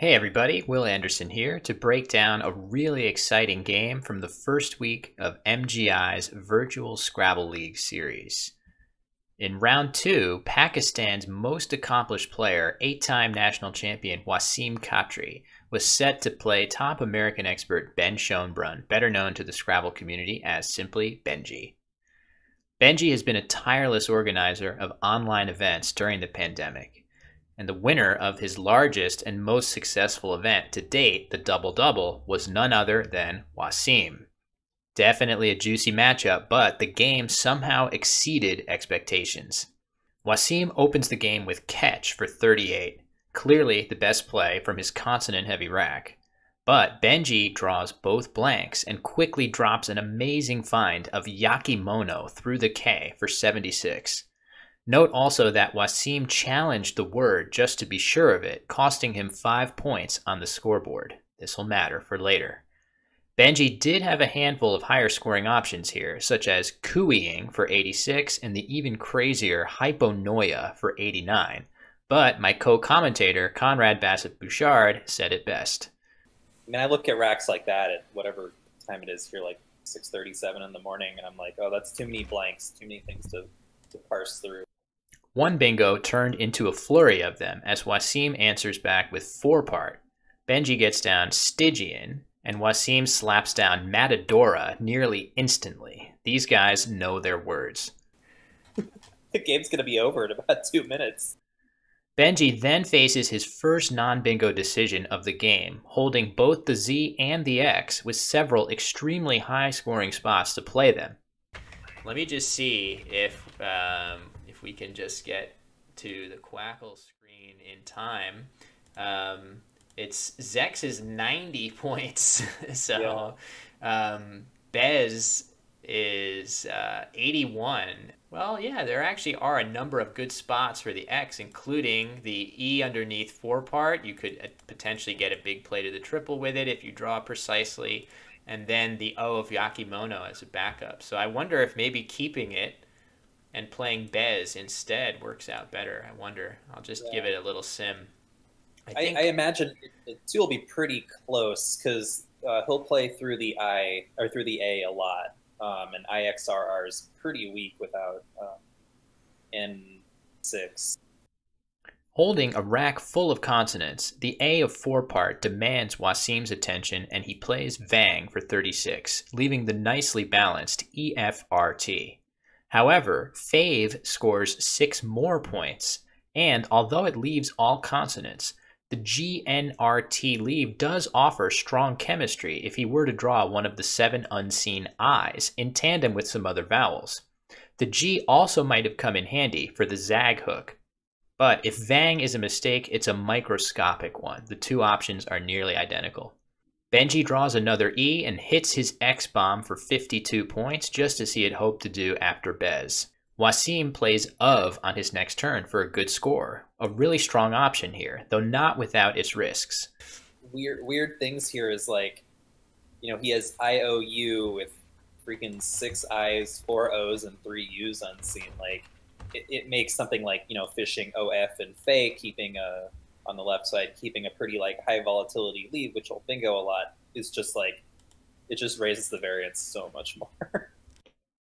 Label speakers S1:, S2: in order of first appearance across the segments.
S1: Hey everybody, Will Anderson here to break down a really exciting game from the first week of MGI's Virtual Scrabble League Series. In round 2, Pakistan's most accomplished player, 8-time national champion Waseem Khatri, was set to play top American expert Ben Schoenbrun, better known to the Scrabble community as simply Benji. Benji has been a tireless organizer of online events during the pandemic, and the winner of his largest and most successful event to date, the Double Double, was none other than Waseem. Definitely a juicy matchup, but the game somehow exceeded expectations. Waseem opens the game with Catch for 38, clearly the best play from his consonant-heavy rack. But Benji draws both blanks and quickly drops an amazing find of Yakimono through the K for 76. Note also that Waseem challenged the word just to be sure of it, costing him 5 points on the scoreboard. This will matter for later. Benji did have a handful of higher scoring options here, such as cooeying for 86 and the even crazier hyponoia for 89. But my co-commentator, Conrad Bassett-Bouchard, said it best.
S2: I mean, I look at racks like that at whatever time it is here, like 6:37 in the morning, and I'm like, oh, that's too many blanks, too many things to parse through.
S1: One bingo turned into a flurry of them as Waseem answers back with 4-part. Benji gets down Stygian, and Waseem slaps down Matadora nearly instantly. These guys know their words.
S2: The game's going to be over in about 2 minutes.
S1: Benji then faces his first non-bingo decision of the game, holding both the Z and the X with several extremely high-scoring spots to play them. Let me just see if we can just get to the Quackle screen in time. It's Zex is 90 points, so Bez is 81. Well, yeah, there actually are a number of good spots for the X, including the E underneath 4-part. You could potentially get a big play to the triple with it if you draw precisely, and then the O of Yakimono as a backup. So I wonder if maybe keeping it and playing Bez instead works out better. I wonder. I'll just give it a little sim.
S2: I imagine it too will be pretty close because he'll play through the I or through the A a lot, and IXRR is pretty weak without N6.
S1: Holding a rack full of consonants, the A of 4-part demands Waseem's attention, and he plays Vang for 36, leaving the nicely balanced EFRT. However, Fave scores 6 more points, and although it leaves all consonants, the GNRT leave does offer strong chemistry if he were to draw one of the 7 unseen I's in tandem with some other vowels. The G also might have come in handy for the Zag hook. But if Vang is a mistake, it's a microscopic one. The two options are nearly identical. Benji draws another E and hits his X-bomb for 52 points, just as he had hoped to do after Bez. Waseem plays of on his next turn for a good score. A really strong option here, though not without its risks.
S2: Weird things here is like, you know, he has IOU with freaking 6 I's, 4 O's, and 3 U's unseen. Like, it makes something like, you know, fishing OF and Fay keeping on the left side, keeping a pretty like high volatility lead, which will bingo a lot, is just like, it just raises the variance so much more.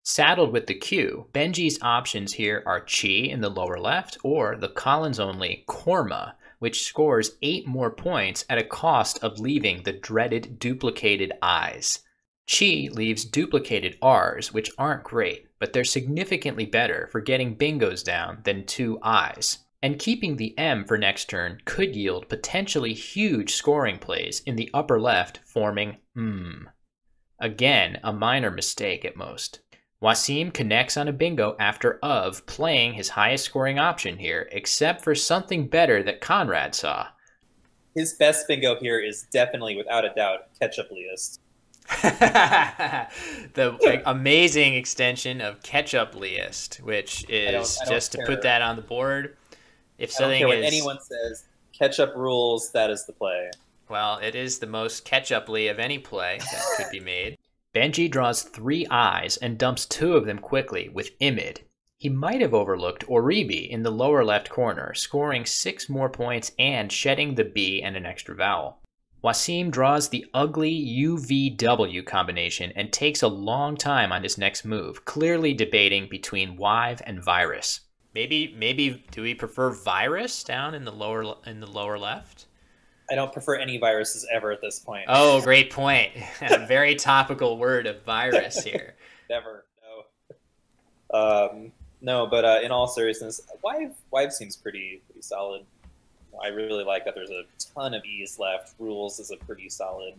S1: Saddled with the Q, Benji's options here are Chi in the lower left or the Collins-only Korma, which scores 8 more points at a cost of leaving the dreaded duplicated I's. Chi leaves duplicated R's, which aren't great, but they're significantly better for getting bingos down than 2 I's. And keeping the M for next turn could yield potentially huge scoring plays in the upper left, forming Again, a minor mistake at most. Waseem connects on a bingo after of playing his highest scoring option here, except for something better that Conrad saw.
S2: His best bingo here is definitely, without a doubt, Ketchup Leist.
S1: The amazing extension of Ketchup Leist, which is I don't to put that on the board. If
S2: I don't care what anyone says, ketchup rules, that is the play.
S1: Well, it is the most ketchup-ly of any play that could be made. Benji draws 3 I's and dumps 2 of them quickly with Imid. He might have overlooked Oribi in the lower left corner, scoring 6 more points and shedding the B and an extra vowel. Waseem draws the ugly UVW combination and takes a long time on his next move, clearly debating between Wive and Virus. Maybe do we prefer Virus down in the lower left?
S2: I don't prefer any viruses ever at this point.
S1: Oh, great point. A very topical word of virus here.
S2: Never, no. No, but in all seriousness, Wive seems pretty solid. I really like that there's a ton of E's left. Rules is a pretty solid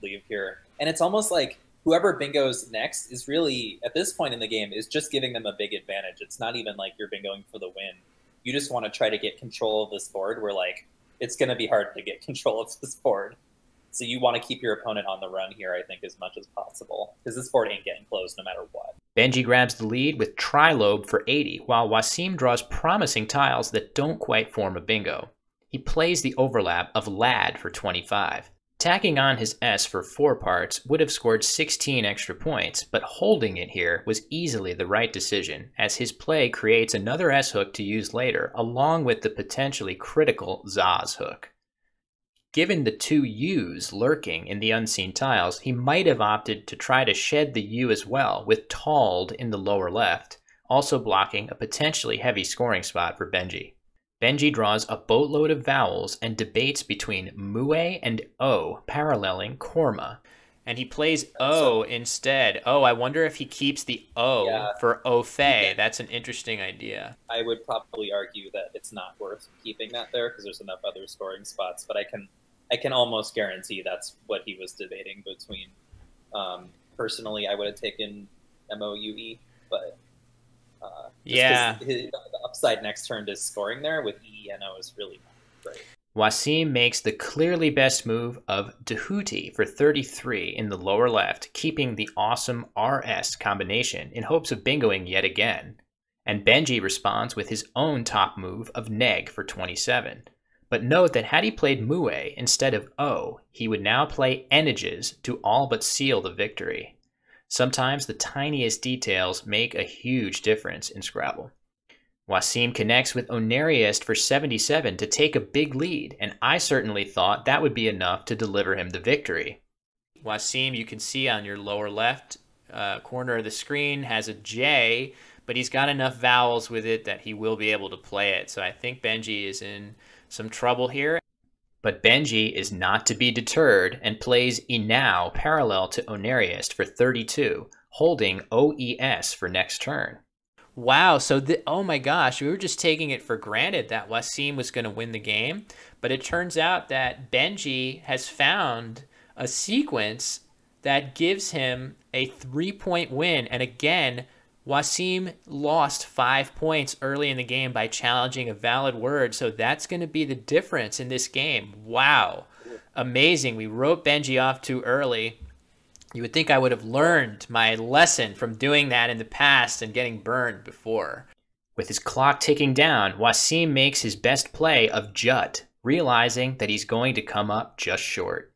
S2: leave here. And it's almost like whoever bingoes next is really, at this point in the game, is just giving them a big advantage. It's not even like you're bingoing for the win. You just want to try to get control of this board where, like, it's going to be hard to get control of this board. So you want to keep your opponent on the run here, I think, as much as possible. Because this board ain't getting closed no matter what.
S1: Benji grabs the lead with Trilobe for 80, while Waseem draws promising tiles that don't quite form a bingo. He plays the overlap of Lad for 25. Tacking on his S for 4 parts would have scored 16 extra points, but holding it here was easily the right decision, as his play creates another S hook to use later, along with the potentially critical Zaz hook. Given the 2 U's lurking in the unseen tiles, he might have opted to try to shed the U as well, with Tald in the lower left, also blocking a potentially heavy scoring spot for Benji. Benji draws a boatload of vowels and debates between Mue and O, paralleling Korma. And he plays O instead. Oh, I wonder if he keeps the O for Ofe. That's an interesting idea.
S2: I would probably argue that it's not worth keeping that there because there's enough other scoring spots, but I can almost guarantee that's what he was debating between. Personally, I would have taken MOUE, but the upside next turn to scoring there with ENO is really not great.
S1: Waseem makes the clearly best move of Dahuti for 33 in the lower left, keeping the awesome RS combination in hopes of bingoing yet again. And Benji responds with his own top move of Neg for 27. But note that had he played Mue instead of O, he would now play Eniges to all but seal the victory. Sometimes the tiniest details make a huge difference in Scrabble. Waseem connects with Oneriest for 77 to take a big lead, and I certainly thought that would be enough to deliver him the victory. Waseem, you can see on your lower left corner of the screen, has a J, but he's got enough vowels with it that he will be able to play it. So I think Benji is in some trouble here. But Benji is not to be deterred and plays Inao parallel to Oneriest for 32, holding OES for next turn. Wow, so oh my gosh, we were just taking it for granted that Waseem was going to win the game, but it turns out that Benji has found a sequence that gives him a 3-point win, and again, Waseem lost 5 points early in the game by challenging a valid word, so that's going to be the difference in this game. Wow, amazing. We wrote Benji off too early. You would think I would have learned my lesson from doing that in the past and getting burned before. With his clock ticking down, Waseem makes his best play of Jut, realizing that he's going to come up just short.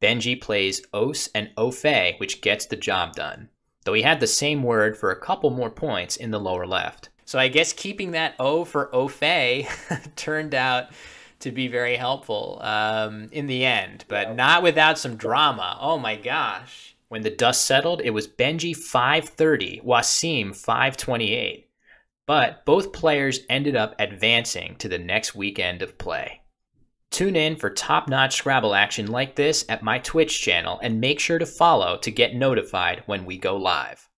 S1: Benji plays Os and Ofe, which gets the job done, though he had the same word for a couple more points in the lower left. So I guess keeping that O for Ofe turned out to be very helpful in the end, but not without some drama. Oh my gosh. When the dust settled, it was Benji 530, Waseem 528. But both players ended up advancing to the next weekend of play. Tune in for top-notch Scrabble action like this at my Twitch channel and make sure to follow to get notified when we go live.